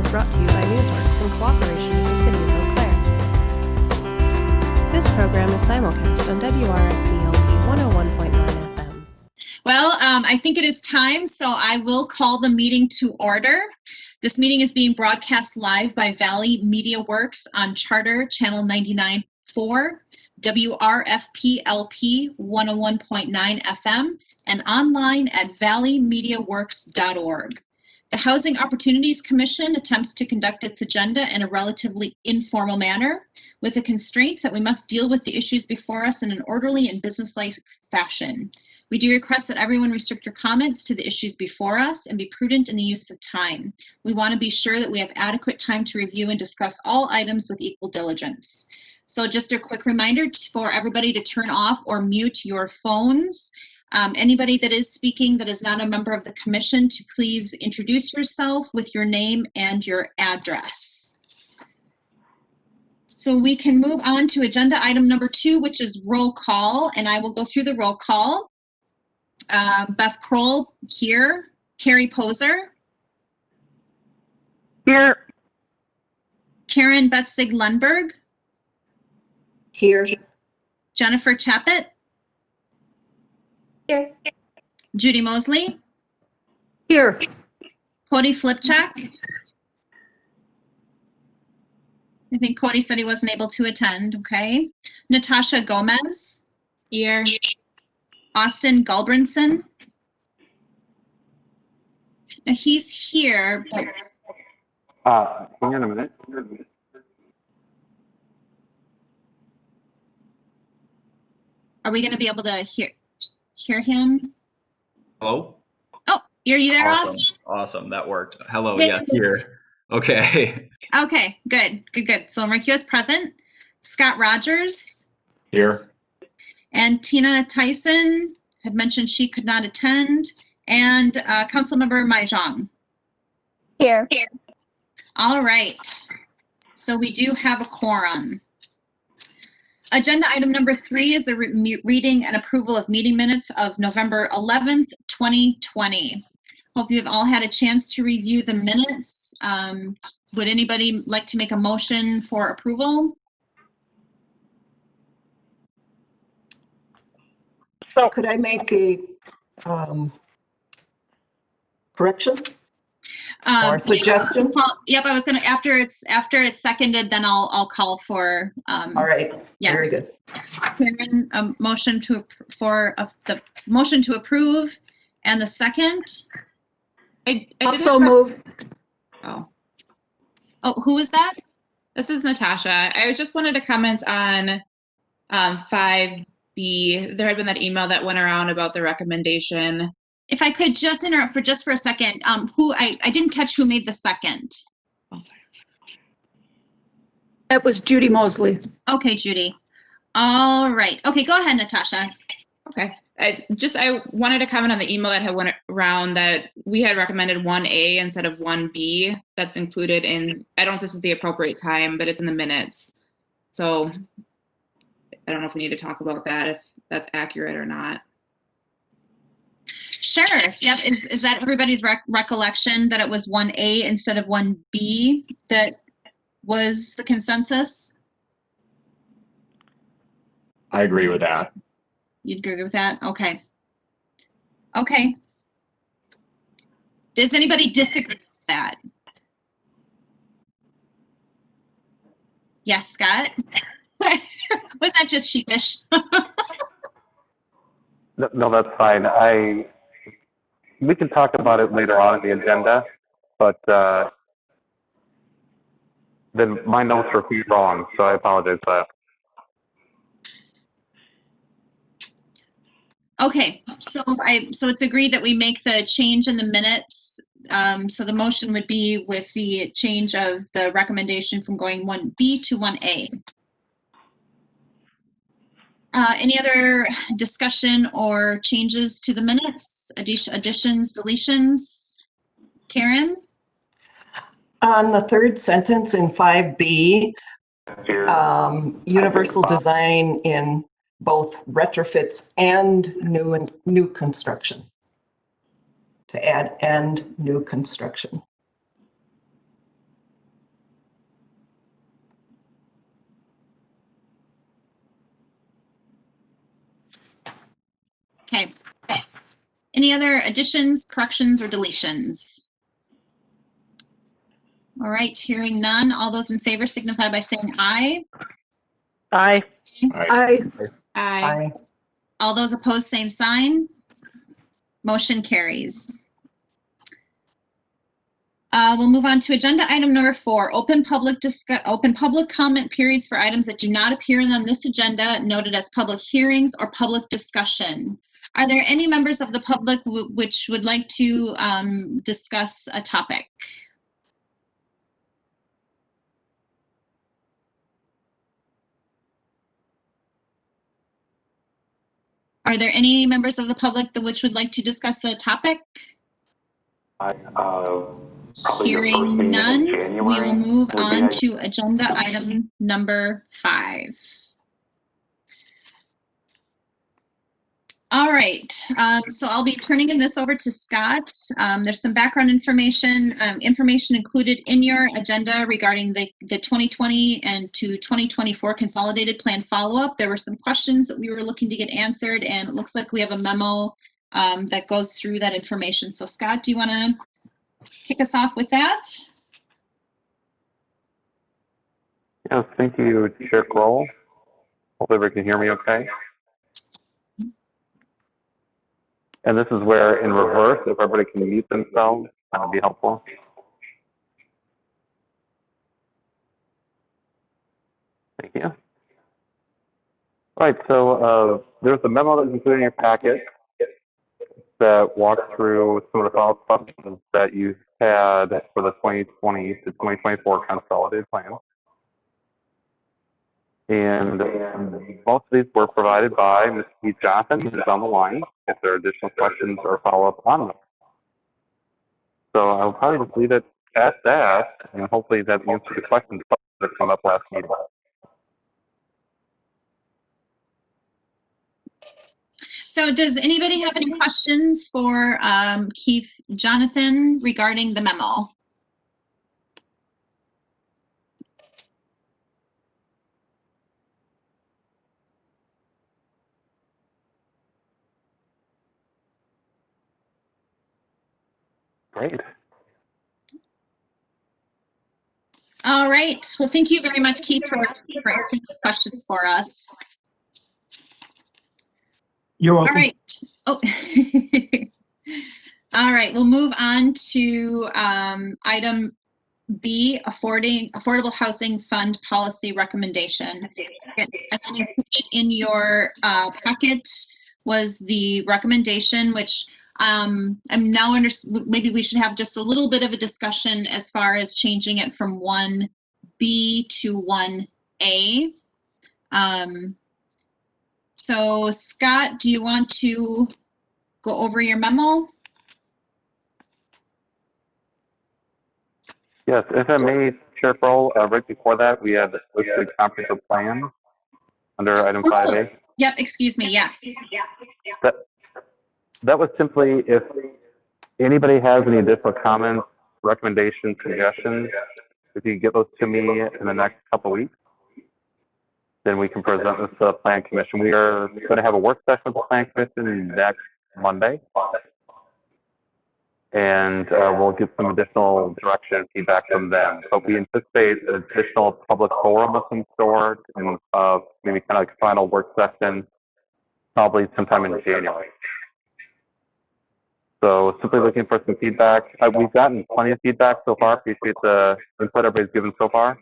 brought to you by Newsworks in cooperation with the City of Eau Claire. This program is simulcast on WRFP-LP 101.9 FM. Well, I think it is time, so I will call the meeting to order. This meeting is being broadcast live by Valley Media Works on Charter Channel 99.4, WRFP-LP 101.9 FM, and online at valleymediaworks.org. The Housing Opportunities Commission attempts to conduct its agenda in a relatively informal manner, with a constraint that we must deal with the issues before us in an orderly and businesslike fashion. We do request that everyone restrict your comments to the issues before us and be prudent in the use of time. We want to be sure that we have adequate time to review and discuss all items with equal diligence. So just a quick reminder for everybody to turn off or mute your phones. Anybody that is speaking that is not a member of the commission, to please introduce yourself with your name and your address. So we can move on to agenda item number 2, which is roll call, and I will go through the roll call. Beth Kroll here. Carrie Poser. Here. Karen Betzig Lundberg. Here. Jennifer Chappett. Here. Judy Mosley. Here. Cody Flipchak. I think Cody said he wasn't able to attend. Okay. Natasha Gomez. Here. Austin Gulbranson. Now he's here, but hang on a minute. are we going to be able to hear him? Hello? Oh, are you there, Awesome. Austin? Awesome. That worked. Hello. Yes. Yes, here. Okay. Okay, good. So Enrique is present. Scott Rogers Here. and Tina Tyson had mentioned she could not attend, and Councilmember Mahjong. Here. All right. So we do have a quorum. Agenda item number 3 is the reading and approval of meeting minutes of November 11th, 2020. Hope you've all had a chance to review the minutes. Would anybody like to make a motion for approval? So could I make a correction or suggestion? Yep, I was gonna, after it's seconded, then I'll call for. All right. Yes. Very good. Karen, a motion to the motion to approve, and the second. I Also move. Oh, who was that? This is Natasha. I just wanted to comment on 5B. There had been that email that went around about the recommendation. If I could just interrupt for a second, who I didn't catch who made the second. Oh, sorry. That was Judy Mosley. Okay, Judy. All right. Okay, go ahead, Natasha. Okay. I wanted to comment on the email that had went around that we had recommended 1A instead of 1B. That's included in, I don't know if this is the appropriate time, but it's in the minutes. So I don't know if we need to talk about that, if that's accurate or not. Sure. Yep. Is that everybody's recollection that it was 1A instead of 1B that was the consensus? I agree with that. You'd agree with that? Okay. Okay. Does anybody disagree with that? Yes, Scott? Was that just sheepish? No, that's fine. We can talk about it later on in the agenda, but then my notes are wrong, so I apologize for that. Okay, so it's agreed that we make the change in the minutes. So the motion would be with the change of the recommendation from going 1B to 1A. Any other discussion or changes to the minutes? Additions, deletions? Karen? On the third sentence in 5B, universal design in both retrofits and new construction. To add and new construction. Okay. Any other additions, corrections, or deletions? All right, hearing none. All those in favor signify by saying aye. Aye. Aye. Aye. All those opposed, same sign. Motion carries. We'll move on to agenda item number 4, open public comment periods for items that do not appear on this agenda, noted as public hearings or public discussion. Are there any members of the public which would like to discuss a topic? Are there any members of the public which would like to discuss a topic? Hearing none, we will move on to agenda item number 5. All right, so I'll be turning this over to Scott. There's some background information included in your agenda regarding the 2020 and to 2024 consolidated plan follow-up. There were some questions that we were looking to get answered, and it looks like we have a memo that goes through that information. So Scott, do you want to kick us off with that? Yes, thank you, Chair Kroll. Hopefully everybody can hear me okay. And this is where, in reverse, if everybody can mute themselves, that would be helpful. Thank you. All right, so there's a memo that's included in your packet that walks through some of the follow-up questions that you had for the 2020 to 2024 consolidated plan. And most of these were provided by Ms. Keith Johnson, who's on the line, if there are additional questions or follow-up on them. So I'll probably just leave it at that, and hopefully that answers the questions that came up last meeting. So does anybody have any questions for Keith Jonathan regarding the memo? Great. All right. Well, thank you very much, Keith, for answering those questions for us. You're All welcome. right. Oh. All right. We'll move on to item B, Affordable Housing Fund Policy Recommendation. And then included in your packet was the recommendation, which I'm now maybe we should have just a little bit of a discussion as far as changing it from 1B to 1A. So Scott, do you want to go over your memo? Yes, if I may, Chair Kroll, right before that, we had listed comprehensive plan under item 5A. Yep, excuse me, yes. That was simply if anybody has any additional comments, recommendations, suggestions, if you get those to me in the next couple of weeks, then we can present this to the Plan Commission. We are going to have a work session with the Plan Commission next Monday. And we'll get some additional direction and feedback from them. But we anticipate an additional public forum of some sort and maybe kind of like final work session, probably sometime in January. So simply looking for some feedback. We've gotten plenty of feedback so far. Appreciate the input everybody's given so far.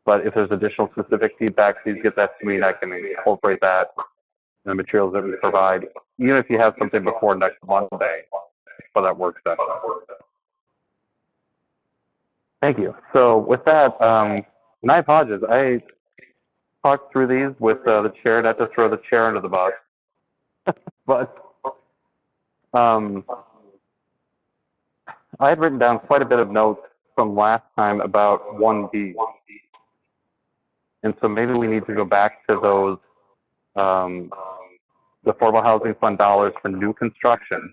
But if there's additional specific feedback, please get that to me and I can incorporate that in the materials that we provide, even if you have something before next Monday for that work session. Thank you. So with that, and I apologize, I talked through these with the chair, not to throw the chair under the bus, but I had written down quite a bit of notes from last time about 1B. And so maybe we need to go back to those, the Affordable Housing Fund dollars for new construction,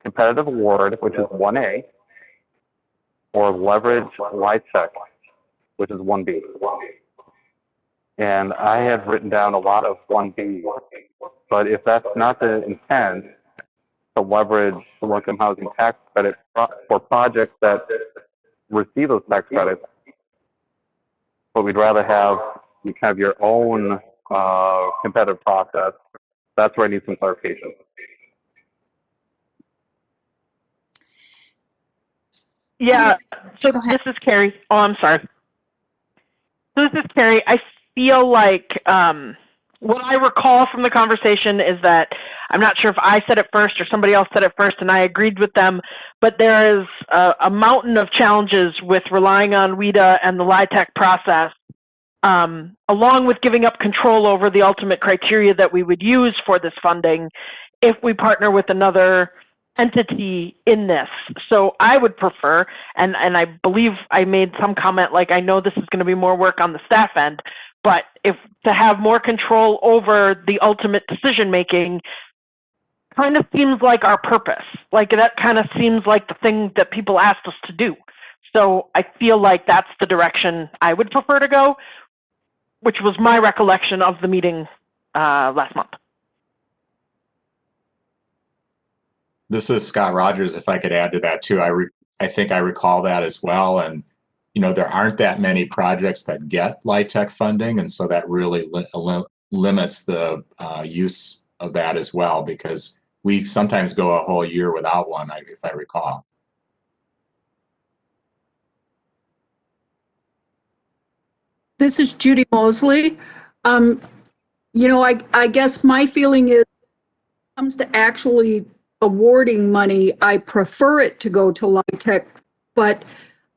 competitive award, which is 1A, or leverage check, which is 1B. And I have written down a lot of 1B. So But if that's not the intent, to leverage the low-income housing tax credit for projects that receive those tax credits, but we'd rather have you kind of your own competitive process. That's where I need some clarification. Yeah, so Go ahead. this is Carrie. Oh, I'm sorry. So this is Carrie. I feel like what I recall from the conversation is that I'm not sure if I said it first or somebody else said it first, and I agreed with them, but there is a mountain of challenges with relying on WIDA and the LIHTC process, along with giving up control over the ultimate criteria that we would use for this funding if we partner with another entity in this. So I would prefer, and I believe I made some comment like, I know this is going to be more work on the staff end, but if to have more control over the ultimate decision making kind of seems like our purpose. Like that kind of seems like the thing that people asked us to do. So I feel like that's the direction I would prefer to go, which was my recollection of the meeting last month. This is Scott Rogers. If I could add to that too, I think I recall that as well. And you know, there aren't that many projects that get LIHTC funding, and so that really limits the use of that as well, because we sometimes go a whole year without one, if I recall. This is Judy Mosley. You know, I guess my feeling is, when it comes to actually awarding money, I prefer it to go to LIHTC, but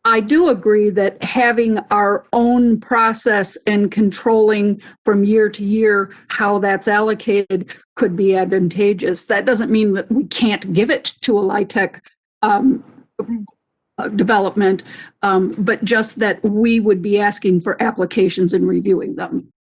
I do agree that having our own process and controlling from year to year how that's allocated could be advantageous. That doesn't mean that we can't give it to a LIHTC development, but just that we would be asking for applications and reviewing them.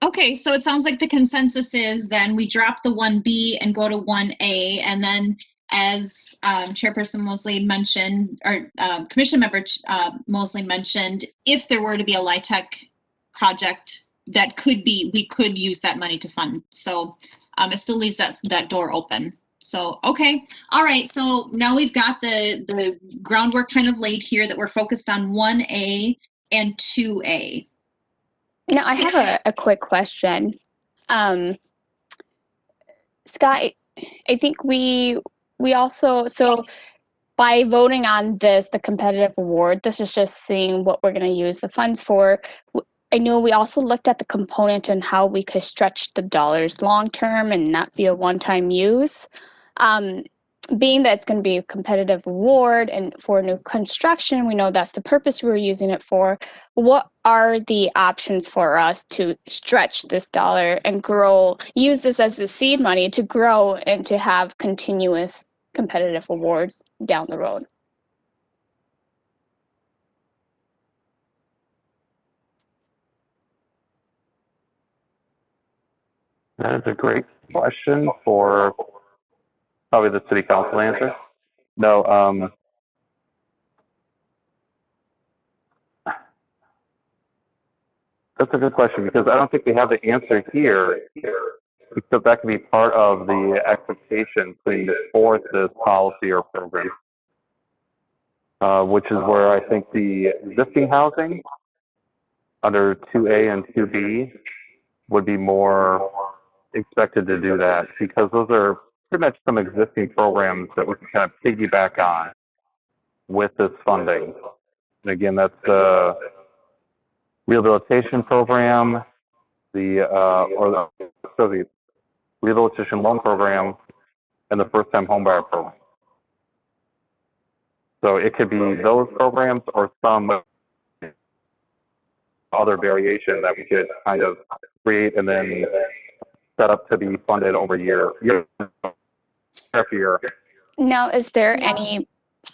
Okay, so it sounds like the consensus is then we drop the 1B and go to 1A, and then as Chairperson Mosley mentioned, or Commission Member Mosley mentioned, if there were to be a LIHTC project that could be, we could use that money to fund. So it still leaves that door open. So, okay, all right, so now we've got the groundwork kind of laid here that we're focused on 1A and 2A. Now, I have a quick question. Scott, I think we also, so by voting on this, the competitive award, this is just seeing what we're going to use the funds for. I know we also looked at the component and how we could stretch the dollars long term and not be a one-time use. Being that it's going to be a competitive award and for new construction, we know that's the purpose we're using it for. What are the options for us to stretch this dollar and grow, use this as the seed money to grow and to have continuous competitive awards down the road? That is a great question for probably the city council answer. No, that's a good question, because I don't think we have the answer here, because that could be part of the expectation putting forth this policy or program, which is where I think the existing housing under 2A and 2B would be more expected to do that, because those are pretty much some existing programs that we can kind of piggyback on with this funding. And again, that's the rehabilitation program, the rehabilitation loan program, and the first-time homebuyer program. So it could be those programs or some other variation that we could kind of create and then set up to be funded over year after year. Now, is there any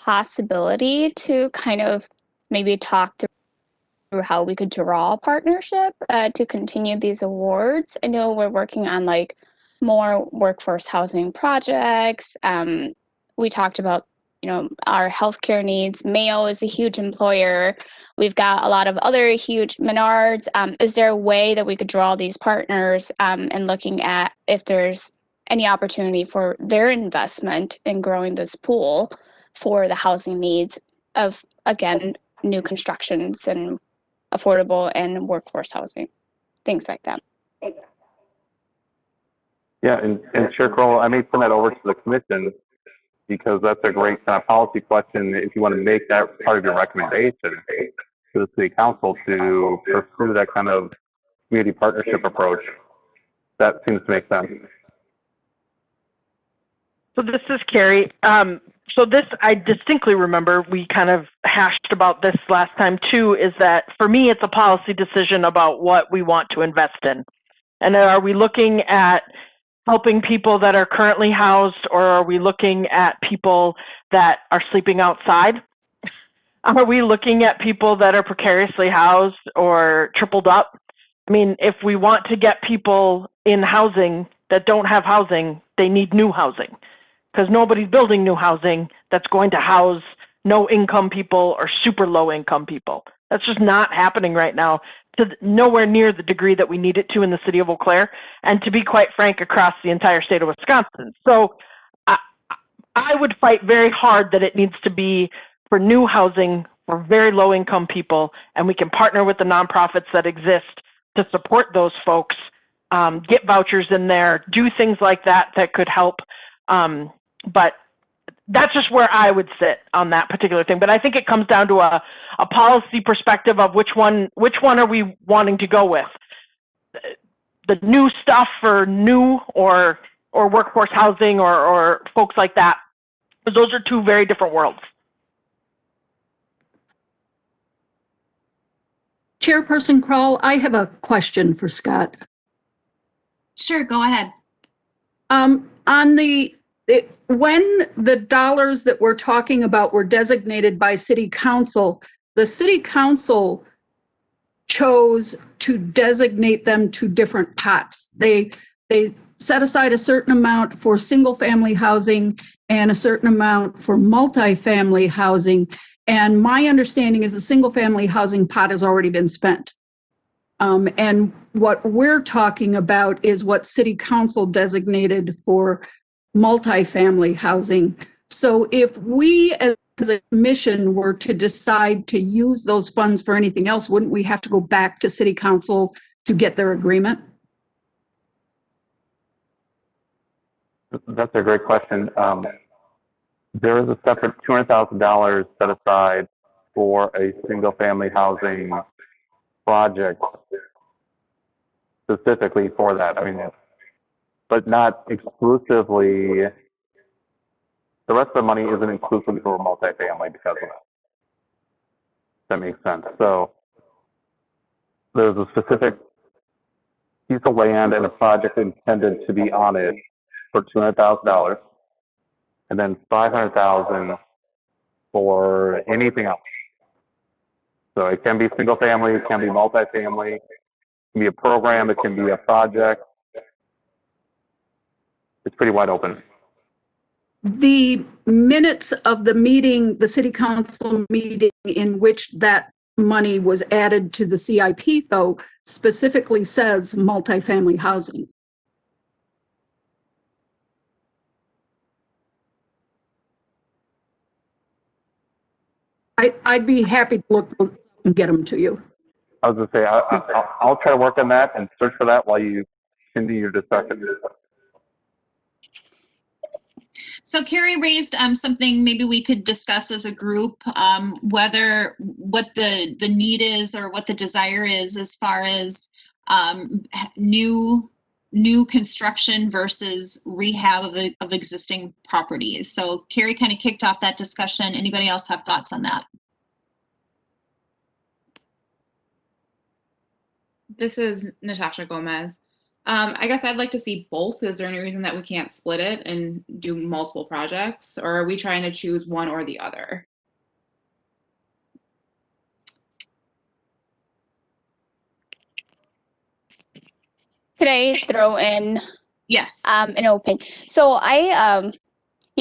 possibility to kind of maybe talk through how we could draw a partnership to continue these awards? I know we're working on like more workforce housing projects. We talked about our healthcare needs. Mayo is a huge employer. We've got a lot of other huge Menards. Is there a way that we could draw these partners and looking at if there's any opportunity for their investment in growing this pool for the housing needs of, again, new constructions and affordable and workforce housing, things like that. Yeah, and Chair Crowell, I may send that over to the commission because that's a great kind of policy question. If you want to make that part of your recommendation to the city council to pursue that kind of community partnership approach, that seems to make sense. So this is Carrie. So this, I distinctly remember we kind of hashed about this last time too, is that for me, it's a policy decision about what we want to invest in. And are we looking at helping people that are currently housed, or are we looking at people that are sleeping outside? Are we looking at people that are precariously housed or tripled up? I mean, if we want to get people in housing that don't have housing, they need new housing, because nobody's building new housing that's going to house no income people or super low income people. That's just not happening right now, to nowhere near the degree that we need it to in the city of Eau Claire, and to be quite frank, across the entire state of Wisconsin. So I would fight very hard that it needs to be for new housing for very low income people, and we can partner with the nonprofits that exist to support those folks, get vouchers in there, do things like that that could help. But that's just where I would sit on that particular thing. But I think it comes down to a policy perspective of which one are we wanting to go with? The new stuff for new or workforce housing or folks like that. Those are two very different worlds. Chairperson Kroll, I have a question for Scott. Sure, go ahead. When the dollars that we're talking about were designated by City Council, the City Council chose to designate them to different pots. They set aside a certain amount for single-family housing and a certain amount for multifamily housing. And my understanding is the single-family housing pot has already been spent. And what we're talking about is what City Council designated for multifamily housing. So if we as a commission were to decide to use those funds for anything else, wouldn't we have to go back to City Council to get their agreement? That's a great question. There is a separate $200,000 set aside for a single-family housing project specifically for that. I mean, but not exclusively. The rest of the money isn't exclusively for multifamily because of that. That makes sense. So there's a specific piece of land and a project intended to be on it for $200,000, and then $500,000 for anything else. So it can be single family, it can be multifamily, it can be a program, it can be a project. It's pretty wide open. The minutes of the meeting, the City Council meeting in which that money was added to the CIP, though, specifically says multifamily housing. I'd be happy to look those up and get them to you. I was going to say, I'll try to work on that and search for that while you continue your discussion. So Carrie raised something maybe we could discuss as a group, whether what the need is or what the desire is as far as new construction versus rehab of existing properties. So Carrie kind of kicked off that discussion. Anybody else have thoughts on that? This is Natasha Gomez. I guess I'd like to see both. Is there any reason that we can't split it and do multiple projects, or are we trying to choose one or the other? Could I throw in Yes. an opinion? So I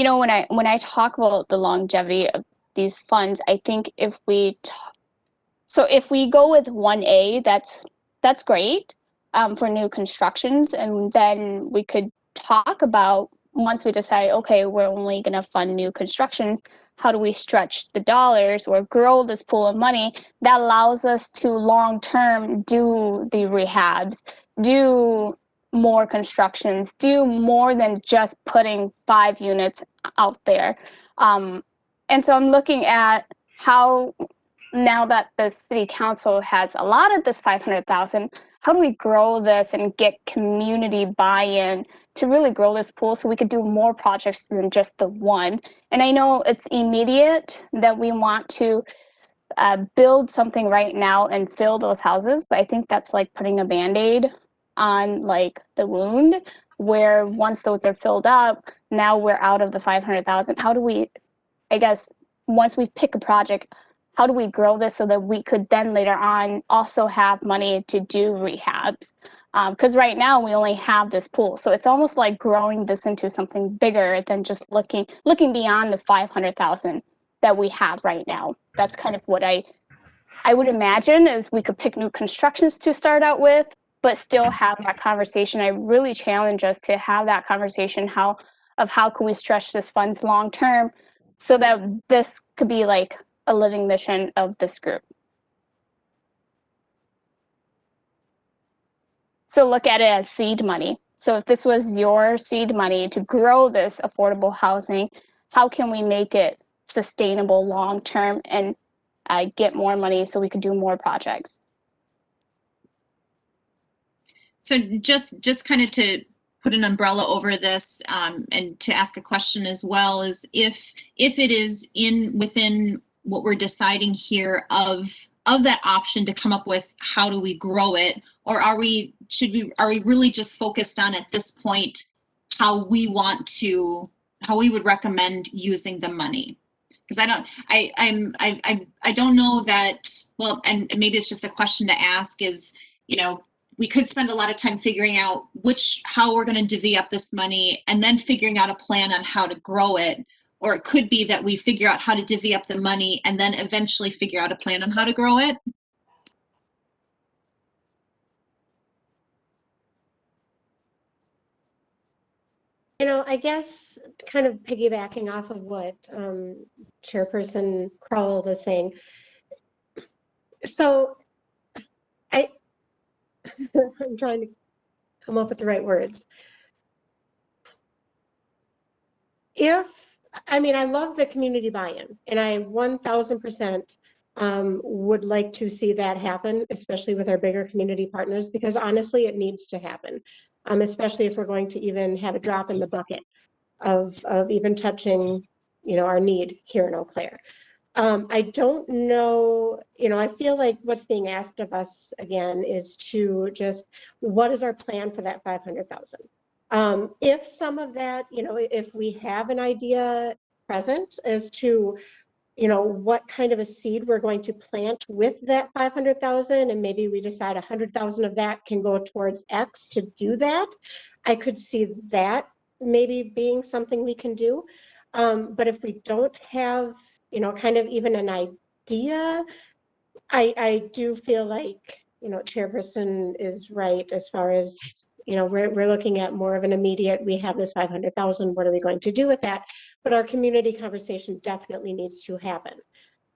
you know, when I talk about the longevity of these funds, I think if we if we go with 1A, that's great for new constructions, and then we could talk about, once we decide, okay, we're only going to fund new constructions, how do we stretch the dollars or grow this pool of money that allows us to long term do the rehabs, do more constructions, do more than just putting 5 units out there. And so I'm looking at how, now that the city council has allotted this 500,000, how do we grow this and get community buy-in to really grow this pool so we could do more projects than just the one? And I know it's immediate that we want to build something right now and fill those houses, but I think that's like putting a Band-Aid on like the wound, where once those are filled up, now we're out of the 500,000. How do we, I guess, once we pick a project, how do we grow this so that we could then later on also have money to do rehabs? Because right now we only have this pool, so it's almost like growing this into something bigger than just looking beyond the 500,000 that we have right now. That's kind of what I would imagine, is we could pick new constructions to start out with, but still have that conversation. I really challenge us to have that conversation how can we stretch this funds long term so that this could be like a living mission of this group. So look at it as seed money. So if this was your seed money to grow this affordable housing, how can we make it sustainable long term and get more money so we could do more projects? So just kind of to put an umbrella over this, and to ask a question as well, is if it is within what we're deciding here of that option to come up with how do we grow it, or are we really just focused on at this point how we would recommend using the money? Because I don't know that, well, and maybe it's just a question to ask is, you know, we could spend a lot of time figuring out how we're going to divvy up this money and then figuring out a plan on how to grow it. Or it could be that we figure out how to divvy up the money and then eventually figure out a plan on how to grow it. You know, I guess kind of piggybacking off of what Chairperson Crowell was saying. So I'm trying to come up with the right words. I love the community buy-in, and I 1000% would like to see that happen, especially with our bigger community partners, because honestly, it needs to happen, especially if we're going to even have a drop in the bucket of even touching, you know, our need here in Eau Claire. I don't know, you know, I feel like what's being asked of us again is to just, what is our plan for that 500,000? If some of that, you know, if we have an idea present as to, you know, what kind of a seed we're going to plant with that 500,000, and maybe we decide 100,000 of that can go towards X to do that, I could see that maybe being something we can do. But if we don't have, you know, kind of even an idea, I do feel like, you know, Chairperson is right as far as, you know, we're looking at more of an immediate, we have this 500,000, what are we going to do with that? But our community conversation definitely needs to happen.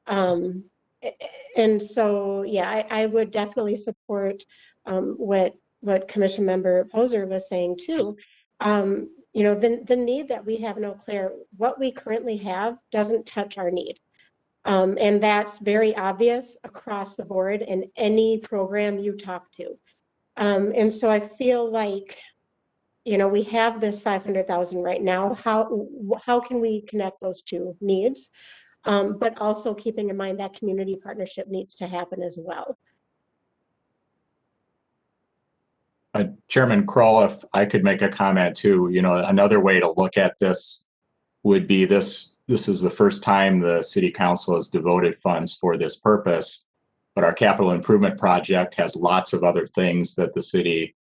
And so, yeah, I would definitely support what Commission Member Poser was saying too. You know, the need that we have in Eau Claire, what we currently have doesn't touch our need. And that's very obvious across the board in any program you talk to. And so I feel like, you know, we have this 500,000 right now. How can we connect those two needs? But also keeping in mind that community partnership needs to happen as well. Chairman Kroll, if I could make a comment too, you know, another way to look at this would be this is the first time the City Council has devoted funds for this purpose, but our capital improvement project has lots of other things that the city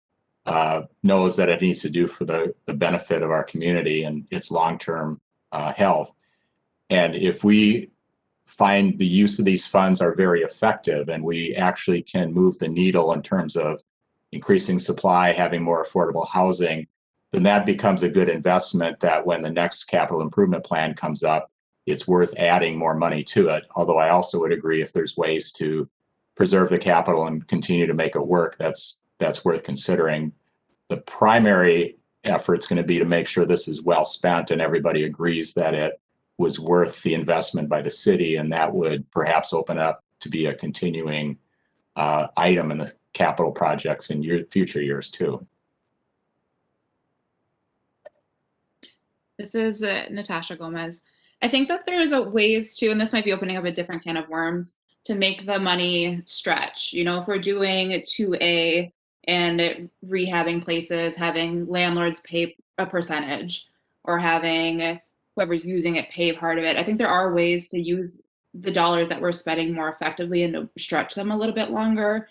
knows that it needs to do for the benefit of our community and its long-term health. And if we find the use of these funds are very effective and we actually can move the needle in terms of increasing supply, having more affordable housing, then that becomes a good investment that when the next capital improvement plan comes up, it's worth adding more money to it. Although I also would agree if there's ways to preserve the capital and continue to make it work, that's worth considering. The primary effort's going to be to make sure this is well spent and everybody agrees that it was worth the investment by the city, and that would perhaps open up to be a continuing item in the capital projects in future years too. This is Natasha Gomez. I think that there's ways to, and this might be opening up a different can of worms, to make the money stretch. You know, if we're doing 2A and rehabbing places, having landlords pay a percentage or having whoever's using it pay part of it, I think there are ways to use the dollars that we're spending more effectively and to stretch them a little bit longer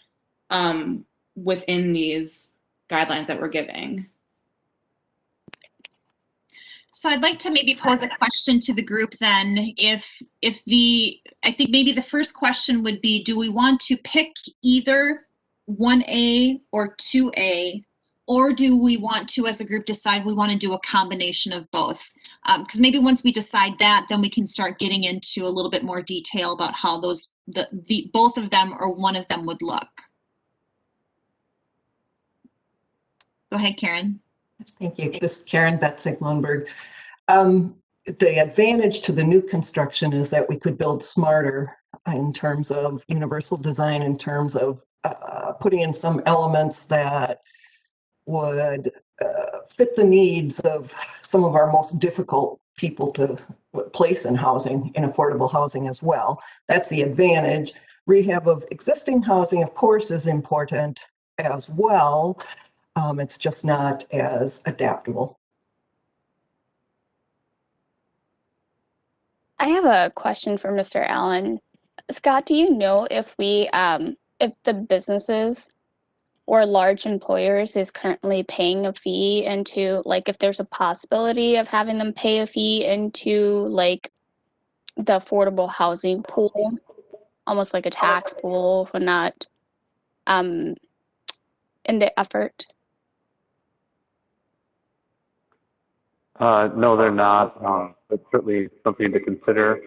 within these guidelines that we're giving. So I'd like to maybe pose a question to the group then. I think maybe the first question would be, do we want to pick either 1A or 2A, or do we want to, as a group, decide we want to do a combination of both? Because maybe once we decide that, then we can start getting into a little bit more detail about how those, both of them or one of them would look. Go ahead, Karen. Thank you. This is Karen Betzig-Lundberg. The advantage to the new construction is that we could build smarter in terms of universal design, in terms of putting in some elements that would fit the needs of some of our most difficult people to place in housing, in affordable housing as well. That's the advantage. Rehab of existing housing, of course, is important as well. It's just not as adaptable. I have a question for Mr. Allen. Scott, do you know if if the businesses or large employers is currently paying a fee into, like, if there's a possibility of having them pay a fee into, like, the affordable housing pool, almost like a tax pool for not in the effort? No, they're not. It's certainly something to consider.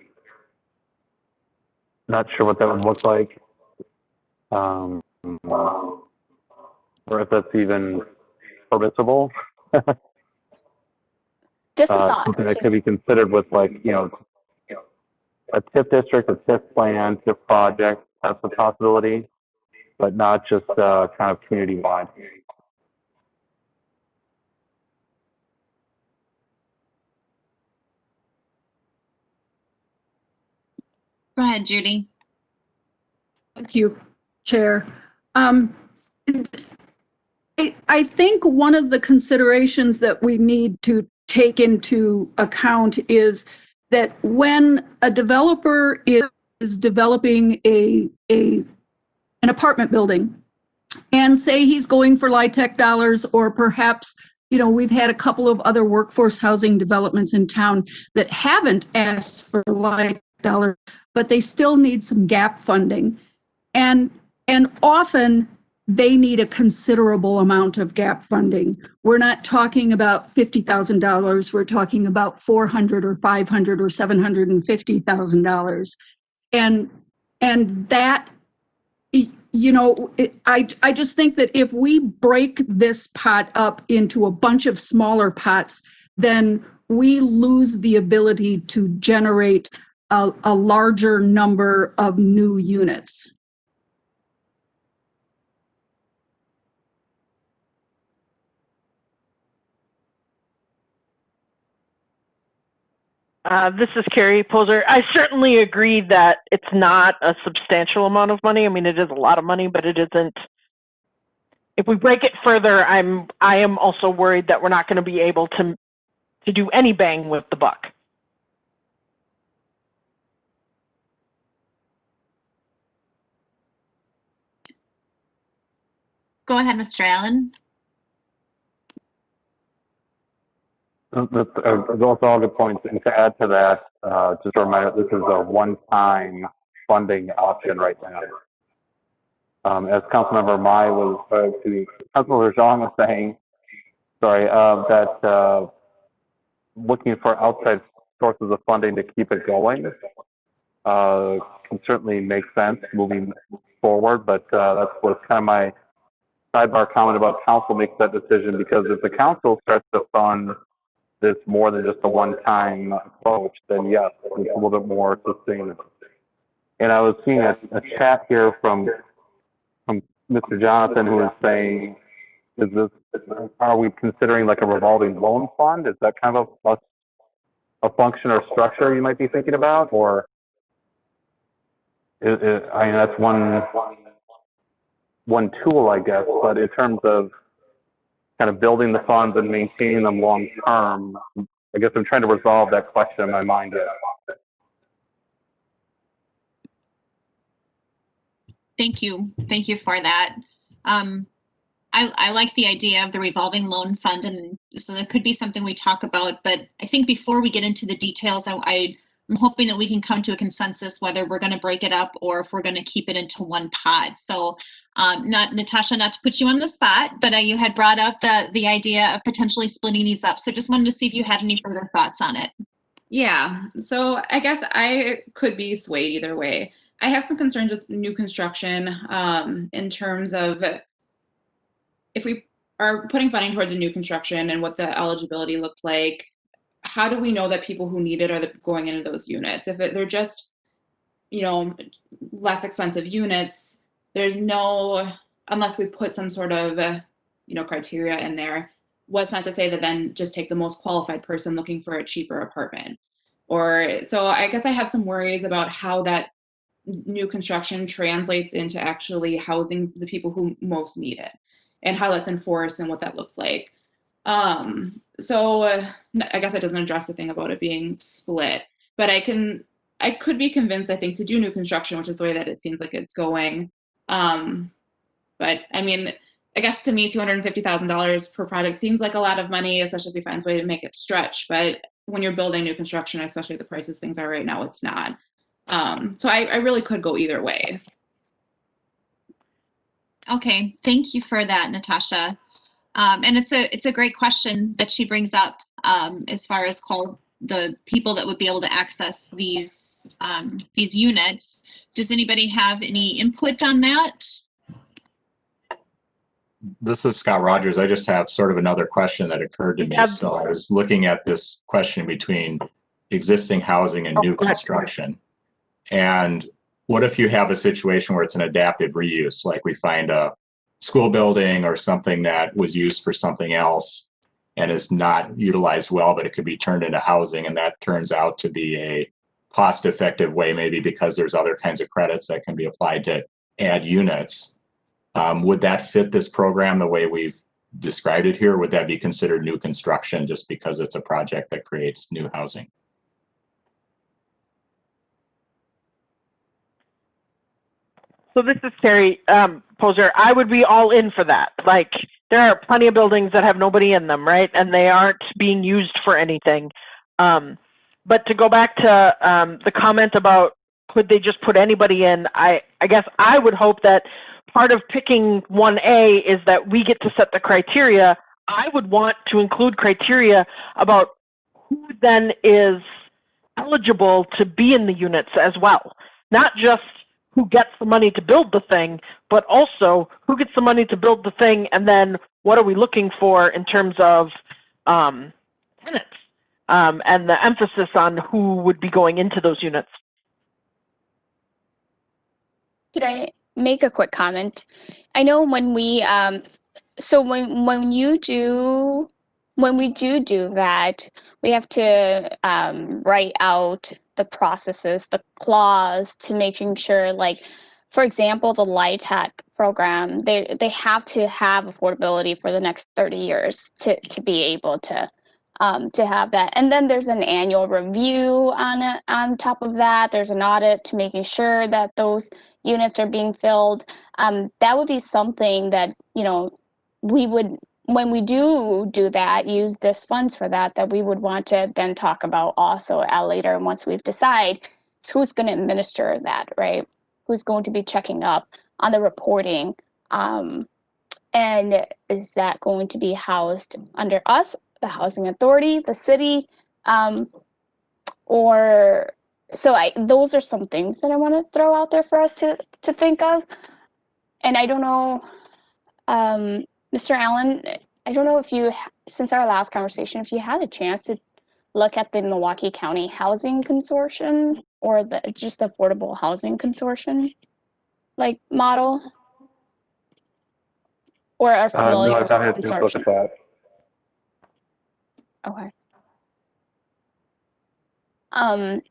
Not sure what that would look like, or if that's even permissible. Just a thought. Something that could be considered with, like, you know, a TIF district, a TIF plan, TIF project. That's a possibility, but not just kind of community-wide. Go ahead, Judy. Thank you, Chair. I think one of the considerations that we need to take into account is that when a developer is developing an apartment building, and say he's going for LIHTC dollars, or perhaps, you know, we've had a couple of other workforce housing developments in town that haven't asked for LIHTC dollars, but they still need some gap funding. And often they need a considerable amount of gap funding. We're not talking about $50,000. We're talking about $400,000 or $500,000 or $750,000. And that, you know, I just think that if we break this pot up into a bunch of smaller pots, then we lose the ability to generate a larger number of new units. This is Carrie Poser. I certainly agree that it's not a substantial amount of money. I mean, it is a lot of money, but it isn't. If we break it further, I am also worried that we're not going to be able to do any bang with the buck. Go ahead, Mr. Allen. Those are all good points. And to add to that, just a reminder, this is a one-time funding option right now. As Councilmember Mai was, Councilmember Zhang was saying, sorry, that looking for outside sources of funding to keep it going can certainly make sense moving forward, but that's what's kind of my sidebar comment about council makes that decision, because if the council starts to fund this more than just a one-time approach, then yes, it's a little bit more sustainable. And I was seeing a chat here from Mr. Jonathan, who is saying, are we considering like a revolving loan fund? Is that kind of a function or structure you might be thinking about? Or I mean, that's one tool, I guess, but in terms of kind of building the funds and maintaining them long term, I guess I'm trying to resolve that question in my mind. Thank you for that. I like the idea of the revolving loan fund, and so that could be something we talk about, but I think before we get into the details, I'm hoping that we can come to a consensus whether we're going to break it up or if we're going to keep it into one pod. So Natasha, not to put you on the spot, but you had brought up the idea of potentially splitting these up. So just wanted to see if you had any further thoughts on it. Yeah, so I guess I could be swayed either way. I have some concerns with new construction in terms of if we are putting funding towards a new construction and what the eligibility looks like, how do we know that people who need it are going into those units? If they're just, less expensive units, there's no, unless we put some sort of, criteria in there, what's not to say that then just take the most qualified person looking for a cheaper apartment. So I guess I have some worries about how that new construction translates into actually housing the people who most need it and how that's enforced and what that looks like. So I guess that doesn't address the thing about it being split, but I could be convinced, I think, to do new construction, which is the way that it seems like it's going. But I mean, I guess to me, $250,000 per project seems like a lot of money, especially if we find a way to make it stretch. But when you're building new construction, especially the prices things are right now, it's not. So I really could go either way. Okay, thank you for that, Natasha. And it's a great question that she brings up as far as the people that would be able to access these units. Does anybody have any input on that? This is Scott Rogers. I just have sort of another question that occurred to me. So I was looking at this question between existing housing and new construction. And what if you have a situation where it's an adaptive reuse, like we find a school building or something that was used for something else and is not utilized well, but it could be turned into housing, and that turns out to be a cost-effective way, maybe because there's other kinds of credits that can be applied to add units. Would that fit this program the way we've described it here? Would that be considered new construction just because it's a project that creates new housing? So this is Terry Poser. I would be all in for that. Like, there are plenty of buildings that have nobody in them, right? And they aren't being used for anything. But to go back to the comment about could they just put anybody in, I guess I would hope that part of picking 1A is that we get to set the criteria. I would want to include criteria about who then is eligible to be in the units as well. Not just who gets the money to build the thing, but also who gets the money to build the thing, and then what are we looking for in terms of tenants, and the emphasis on who would be going into those units. Could I make a quick comment? I know when we so when we do that, we have to write out the processes, the clause to making sure, like, for example, the LIHTC program, they have to have affordability for the next 30 years to be able to have that. And then there's an annual review on top of that. There's an audit to making sure that those units are being filled. That would be something that, we would when we do that, use this funds for that we would want to then talk about also at later. And once we've decided who's going to administer that, right? Who's going to be checking up on the reporting? And is that going to be housed under us, the housing authority, the city? Or so those are some things that I want to throw out there for us to think of. And I don't know, Mr. Allen, I don't know if you, since our last conversation, if you had a chance to look at the Milwaukee County Housing Consortium or just the Affordable Housing Consortium like model, or are familiar No, I've with not the had a chance to look at consortium. that. Okay.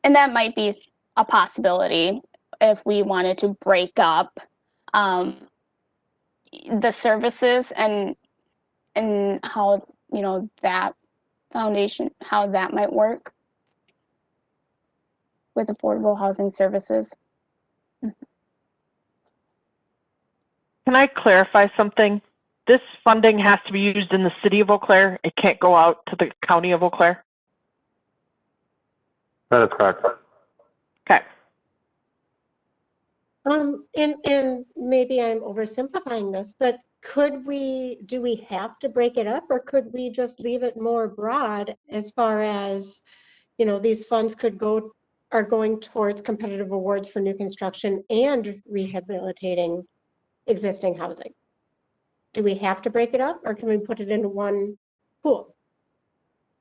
And that might be a possibility if we wanted to break up the services and how, you know, that foundation, how that might work with affordable housing services. Can I clarify something? This funding has to be used in the city of Eau Claire. It can't go out to the county of Eau Claire. That is correct. Okay. And maybe I'm oversimplifying this, but do we have to break it up, or could we just leave it more broad as far as, you know, these funds are going towards competitive awards for new construction and rehabilitating existing housing? Do we have to break it up, or can we put it into one pool?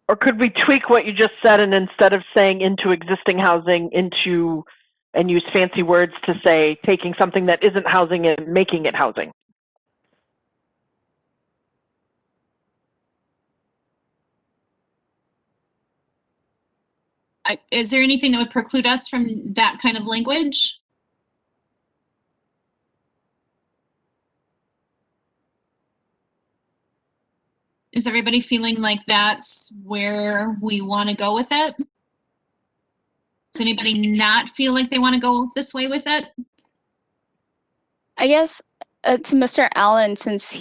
Or could we tweak what you just said, and instead of saying into existing housing, and use fancy words to say taking something that isn't housing and making it housing? Is there anything that would preclude us from that kind of language? Is everybody feeling like that's where we want to go with it? Does anybody not feel like they want to go this way with it? I guess to Mr. Allen, since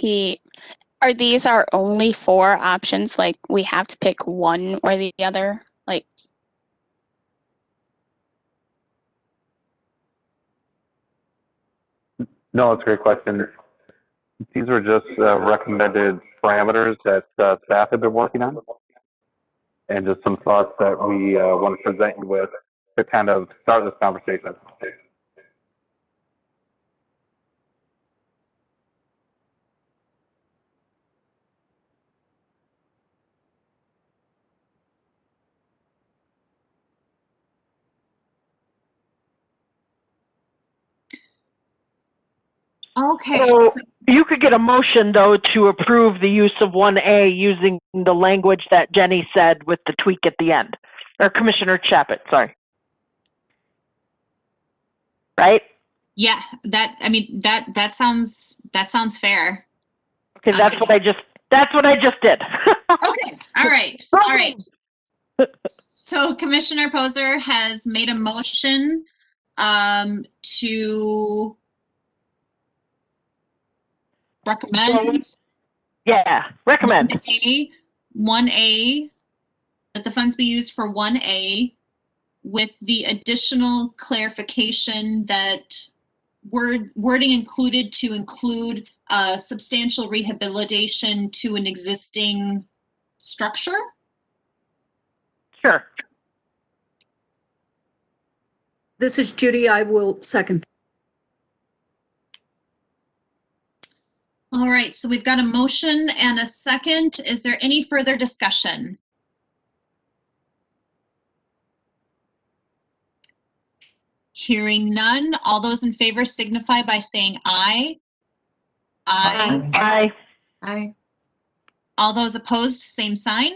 are these our only 4 options? Like we have to pick one or the other? Like, No, it's a great question. These were just recommended parameters that staff have been working on, and just some thoughts that we want to present you with to kind of start this conversation. Okay. So you could get a motion, though, to approve the use of 1A using the language that Jenny said with the tweak at the end. Or Commissioner Chaput, sorry. Right? Yeah, that sounds fair. Okay, that's what I just did. Okay, all right. So Commissioner Poser has made a motion to recommend. Yeah, recommend. 1A, that the funds be used for 1A with the additional clarification that wording included to include substantial rehabilitation to an existing structure. Sure. This is Judy. I will second. All right, so we've got a motion and a second. Is there any further discussion? Hearing none, all those in favor signify by saying aye. Aye. Aye. Aye. All those opposed, same sign.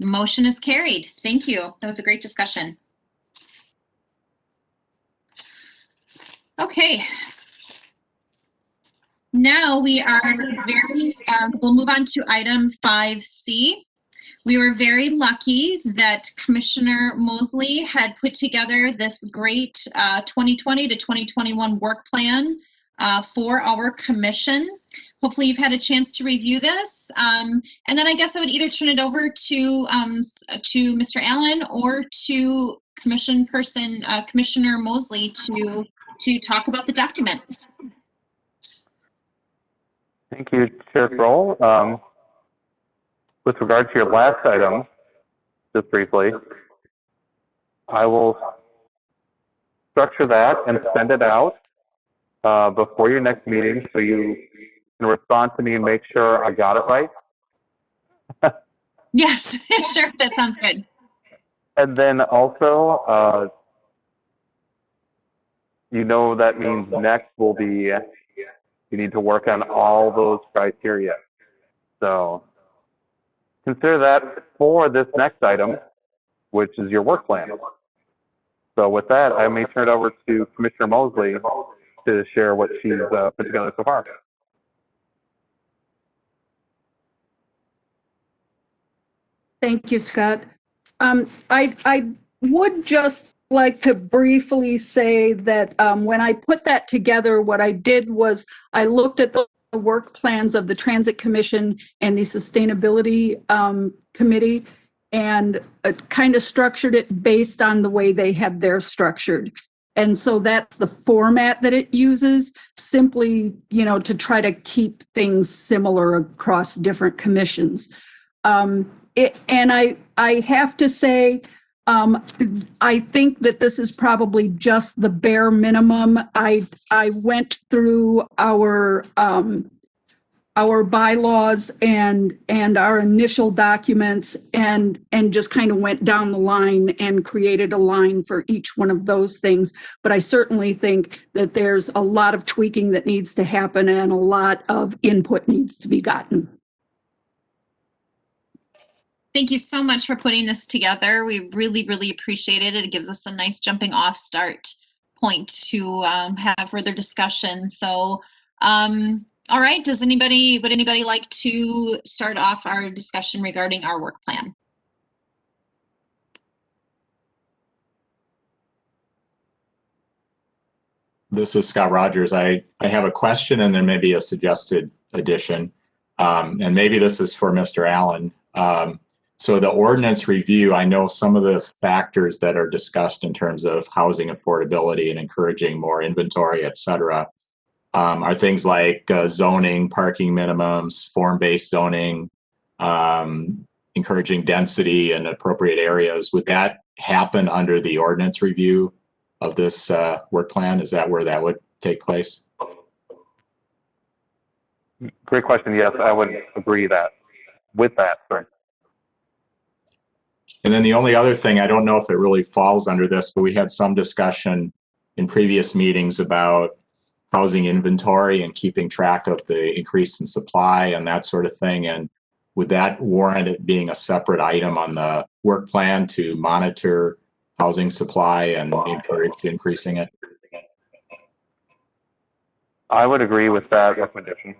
The motion is carried. Thank you. That was a great discussion. Okay. Now we are we'll move on to item 5C. We were very lucky that Commissioner Mosley had put together this great 2020 to 2021 work plan for our commission. hopefully you've had a chance to review this. And then I guess I would either turn it over to Mr. Allen or to Commissioner Mosley to talk about the document. Thank you, Chair Kroll. With regard to your last item, just briefly, I will structure that and send it out before your next meeting so you can respond to me and make sure I got it right. Yes, sure, that sounds good. And then also, you know, that means next will be, you need to work on all those criteria. So consider that for this next item, which is your work plan. So with that, I may turn it over to Commissioner Mosley to share what she's put together so far. Thank you, Scott. I would just like to briefly say that when I put that together, what I did was I looked at the work plans of the Transit Commission and the Sustainability Committee and kind of structured it based on the way they have theirs structured. And so that's the format that it uses, simply, you know, to try to keep things similar across different commissions. And I have to say, I think that this is probably just the bare minimum. I went through our bylaws and our initial documents and just kind of went down the line and created a line for each one of those things. But I certainly think that there's a lot of tweaking that needs to happen and a lot of input needs to be gotten. Thank you so much for putting this together. We really, really appreciate it. It gives us a nice jumping off start point to have further discussion. So, all right, would anybody like to start off our discussion regarding our work plan? This is Scott Rogers. I have a question and then maybe a suggested addition. And maybe this is for Mr. Allen. So the ordinance review, I know some of the factors that are discussed in terms of housing affordability and encouraging more inventory, et cetera, are things like zoning, parking minimums, form-based zoning, encouraging density in appropriate areas. Would that happen under the ordinance review of this work plan? Is that where that would take place? Great question. Yes, I would agree with that. Sorry. And then the only other thing, I don't know if it really falls under this, but we had some discussion in previous meetings about housing inventory and keeping track of the increase in supply and that sort of thing. And would that warrant it being a separate item on the work plan to monitor housing supply and encourage increasing it? I would agree with that recommendation.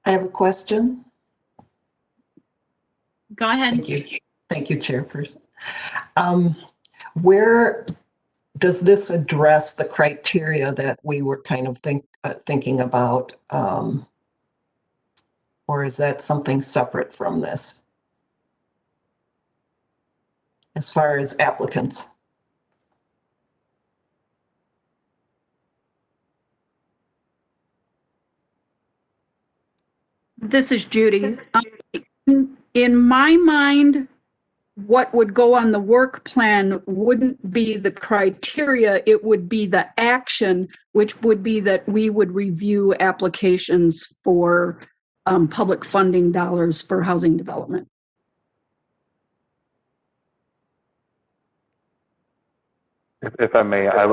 I have a question. Go ahead. Thank you, Chairperson. Where does this address the criteria that we were kind of thinking about? Or is that something separate from this? As far as applicants? This is Judy. In my mind, what would go on the work plan wouldn't be the criteria, it would be the action, which would be that we would review applications for public funding dollars for housing development. If I may, I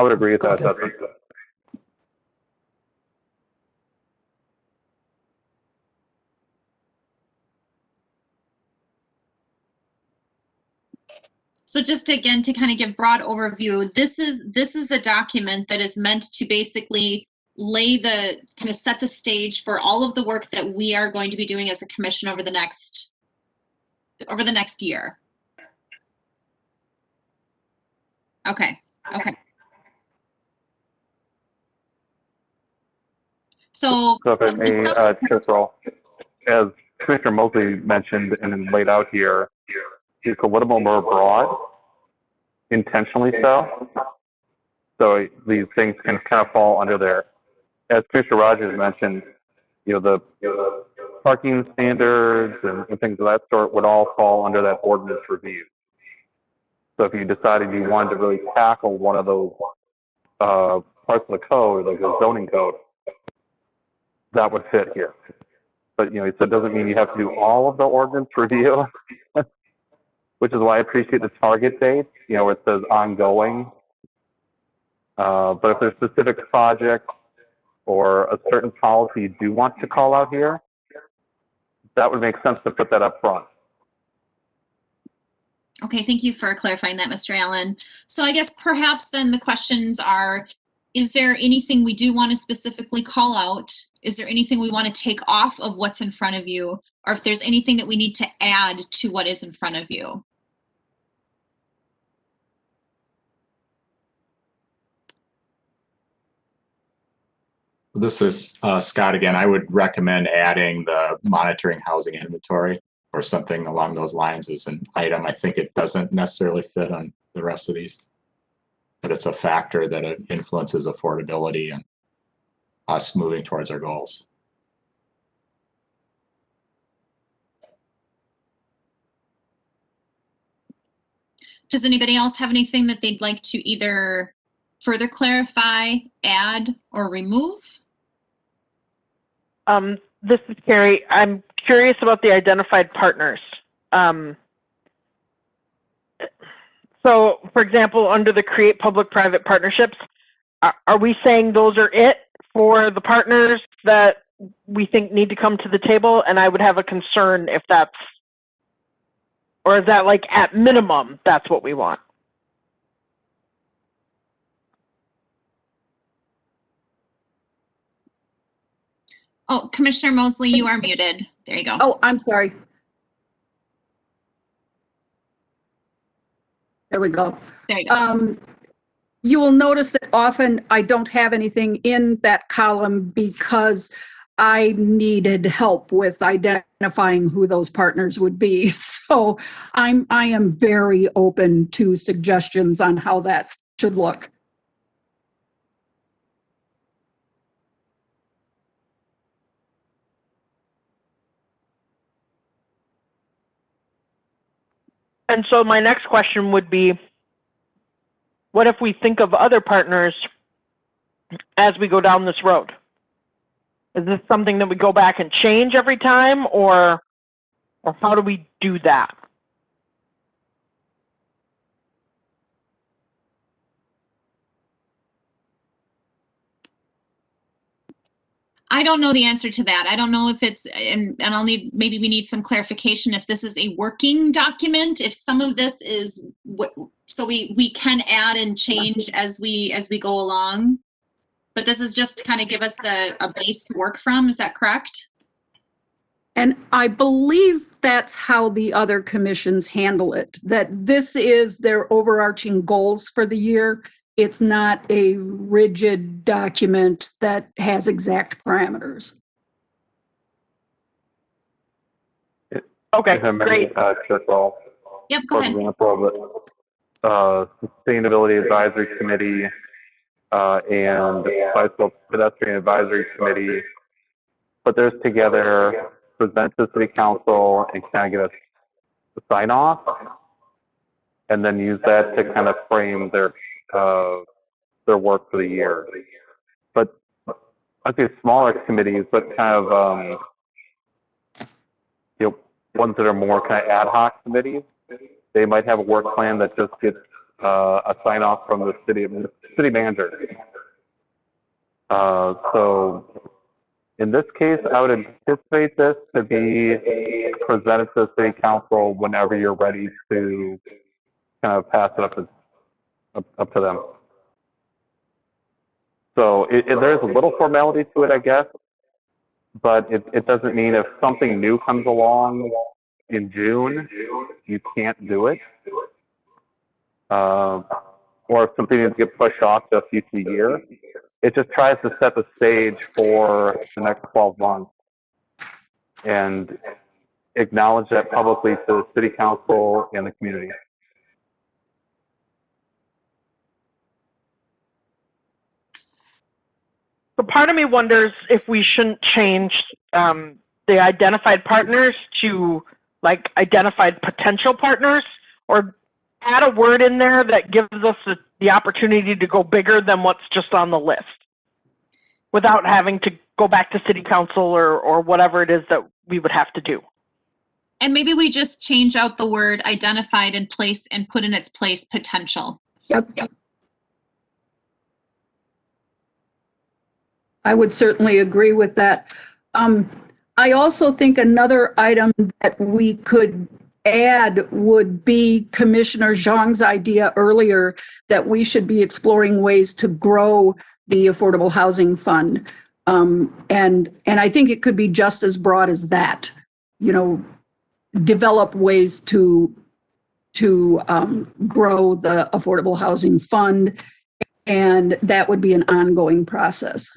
would agree with that. So just again, to kind of give broad overview, this is the document that is meant to basically set the stage for all of the work that we are going to be doing as a commission over the next over the next year? Okay. So if it may, Chitral, as Commissioner Mosley mentioned and laid out here, it's a little more broad, intentionally so. So these things can kind of fall under there. As Commissioner Rogers mentioned, the parking standards and things of that sort would all fall under that ordinance review. So if you decided you wanted to really tackle one of those parts of the code, like the zoning code, that would fit here. But so it doesn't mean you have to do all of the ordinance review, which is why I appreciate the target date. Where it says ongoing. But if there's specific projects or a certain policy you do want to call out here, that would make sense to put that up front. Okay, thank you for clarifying that, Mr. Allen. So I guess perhaps then the questions are, is there anything we do want to specifically call out? Is there anything we want to take off of what's in front of you? Or if there's anything that we need to add to what is in front of you? This is Scott again. I would recommend adding the monitoring housing inventory or something along those lines as an item. I think it doesn't necessarily fit on the rest of these, but it's a factor that it influences affordability and us moving towards our goals. Does anybody else have anything that they'd like to either further clarify, add, or remove? This is Carrie. I'm curious about the identified partners. So, for example, under the create public-private partnerships, are we saying those are it for the partners that we think need to come to the table? And I would have a concern if that's, or is that like at minimum, that's what we want? Oh, Commissioner Mosley, you are muted. There you go. Oh, I'm sorry. There we go. There you go. You will notice that often I don't have anything in that column because I needed help with identifying who those partners would be. So I am very open to suggestions on how that should look. And so my next question would be, what if we think of other partners as we go down this road? Is this something that we go back and change every time, or how do we do that? I don't know the answer to that. I don't know if it's, and maybe we need some clarification if this is a working document, if some of this is, so we can add and change as we go along. But this is just to kind of give us a base to work from. Is that correct? And I believe that's how the other commissions handle it, that this is their overarching goals for the year. It's not a rigid document that has exact parameters. Okay, great. Yep, go ahead. Example of the Sustainability Advisory Committee and Bicycle Pedestrian Advisory Committee put theirs together, present to City Council, and kind of get a sign off, and then use that to kind of frame their work for the year. But I'd say smaller committees, but kind of ones that are more kind of ad hoc committees, they might have a work plan that just gets a sign off from the city manager. So in this case, I would anticipate this to be presented to the City Council whenever you're ready to kind of pass it up to them. So there's a little formality to it, I guess, but it doesn't mean if something new comes along in June, you can't do it. Or if something needs to get pushed off to a future year, it just tries to set the stage for the next 12 months and acknowledge that publicly to the city council and the community. So part of me wonders if we shouldn't change the identified partners to like identified potential partners, or add a word in there that gives us the opportunity to go bigger than what's just on the list without having to go back to city council or whatever it is that we would have to do. And maybe we just change out the word identified in place and put in its place potential. Yep. I would certainly agree with that. I also think another item that we could add would be Commissioner Zhang's idea earlier that we should be exploring ways to grow the Affordable Housing Fund. And I think it could be just as broad as that, you know, develop ways to grow the Affordable Housing Fund, and that would be an ongoing process.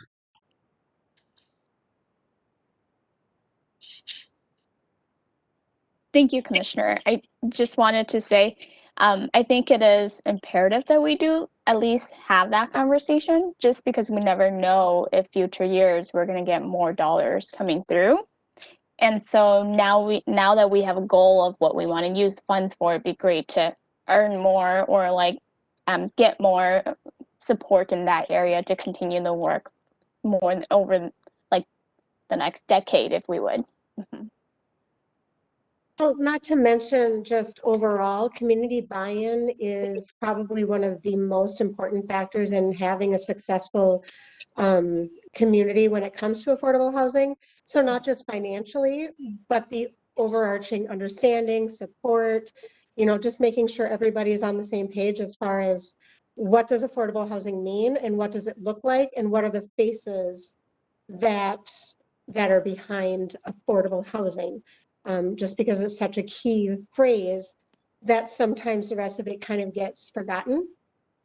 Thank you, Commissioner. I just wanted to say, I think it is imperative that we do at least have that conversation, just because we never know if future years we're going to get more dollars coming through. And so now that we have a goal of what we want to use the funds for, it'd be great to earn more or like get more support in that area to continue the work more over like the next decade, if we would. Mm-hmm. Well, not to mention just overall, community buy-in is probably one of the most important factors in having a successful community when it comes to affordable housing. So not just financially, but the overarching understanding, support, you know, just making sure everybody is on the same page as far as what does affordable housing mean and what does it look like and what are the faces that are behind affordable housing. Just because it's such a key phrase that sometimes the rest of it kind of gets forgotten.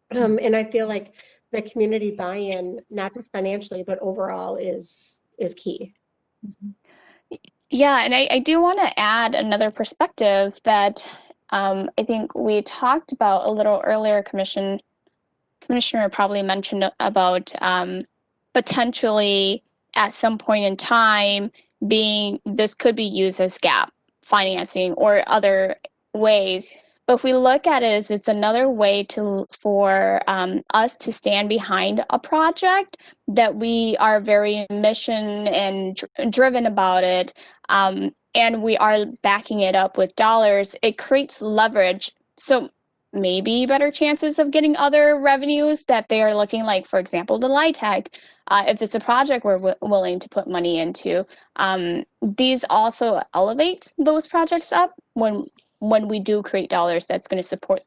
And I feel like the community buy-in, not just financially, but overall is key. Yeah, and I do want to add another perspective that I think we talked about a little earlier. Commissioner probably mentioned about potentially at some point in time this could be used as gap financing or other ways. But if we look at it as it's another way for us to stand behind a project that we are very mission and driven about it, and we are backing it up with dollars, it creates leverage. So maybe better chances of getting other revenues that they are looking, like, for example, the LIHTC. If it's a project we're willing to put money into, these also elevate those projects up when we do create dollars that's going to support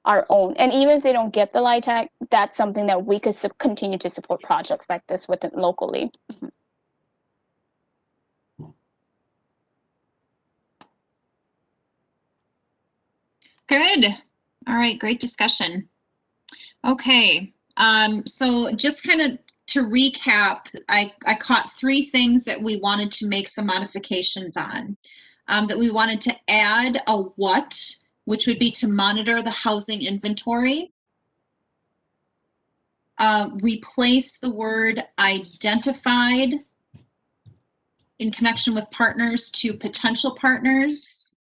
our own. And even if they don't get the LIHTC, that's something that we could continue to support projects like this within locally. Good. All right, great discussion. Okay, so just kind of to recap, I caught 3 things that we wanted to make some modifications on. That we wanted to add a what, which would be to monitor the housing inventory. Replace the word identified in connection with partners to potential partners.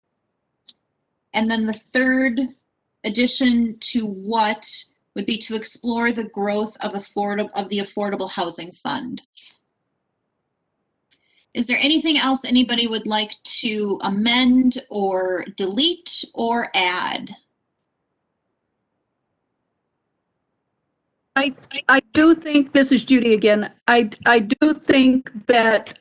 And then the third addition to what would be to explore the growth of the Affordable Housing Fund. Is there anything else anybody would like to amend or delete or add? I do think, this is Judy again, I do think that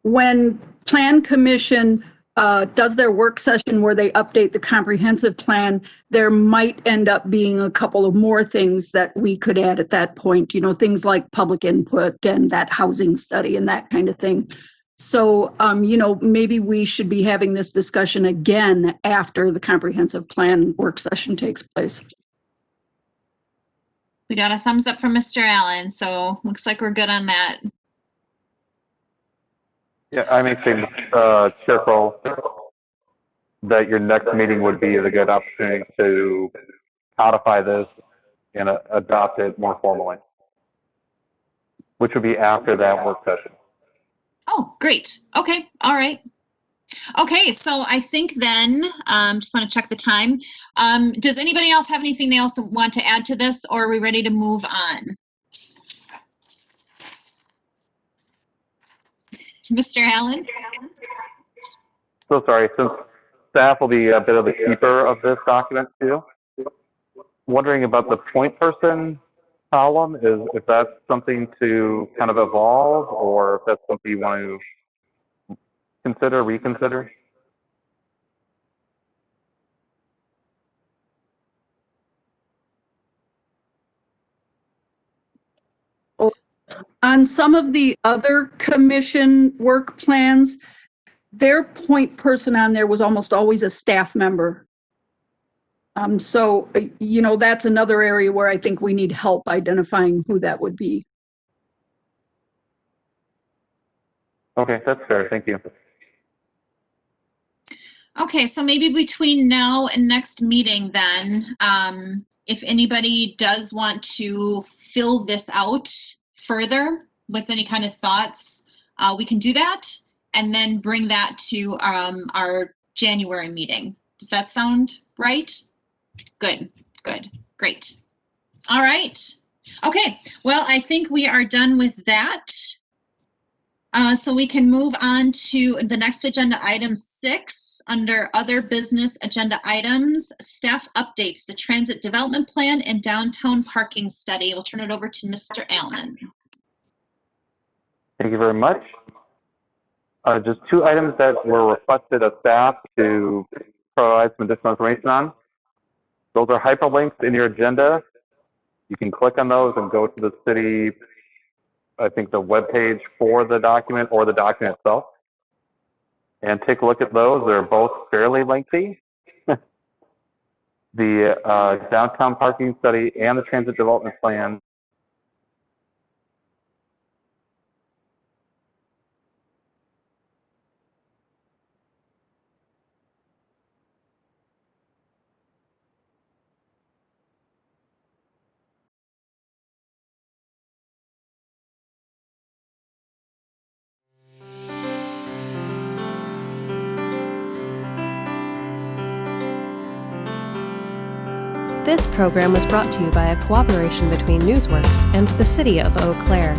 when Plan Commission does their work session where they update the comprehensive plan, there might end up being a couple of more things that we could add at that point, you know, things like public input and that housing study and that kind of thing. So, maybe we should be having this discussion again after the comprehensive plan work session takes place. We got a thumbs up from Mr. Allen, so looks like we're good on that. Yeah, I may say, Chair Crowell, that your next meeting would be a good opportunity to codify this and adopt it more formally, which would be after that work session. Oh, great. Okay. All right. Okay. So I think then, just want to check the time. Does anybody else have anything they also want to add to this, or are we ready to move on? Mr. Allen? So sorry, since staff will be a bit of the keeper of this document too, wondering about the point person column, if that's something to kind of evolve, or if that's something you want to consider, reconsider? On some of the other commission work plans, their point person on there was almost always a staff member. So, that's another area where I think we need help identifying who that would be. Okay, that's fair. Thank you. Okay, so maybe between now and next meeting then, if anybody does want to fill this out further with any kind of thoughts, we can do that and then bring that to our January meeting. Does that sound right? Good, great. All right. Okay, well, I think we are done with that. So we can move on to the next agenda item 6 under other business agenda items, staff updates, the transit development plan and downtown parking study. We'll turn it over to Mr. Allen. Thank you very much. Just 2 items that were requested of staff to provide some additional information on. Those are hyperlinks in your agenda. You can click on those and go to the city, I think the webpage for the document or the document itself, and take a look at those. They're both fairly lengthy. The downtown parking study and the transit development plan. This program was brought to you by a cooperation between Newsworks and the City of Eau Claire.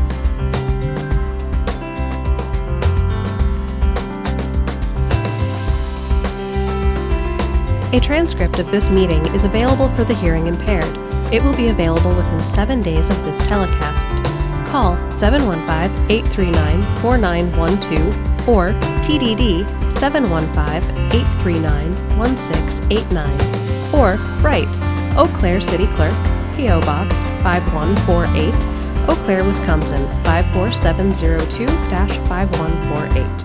A transcript of this meeting is available for the hearing impaired. It will be available within 7 days of this telecast. Call 715-839-4912 or TDD 715-839-1689 or write Eau Claire City Clerk, P.O. Box 5148, Eau Claire, Wisconsin 54702-5148.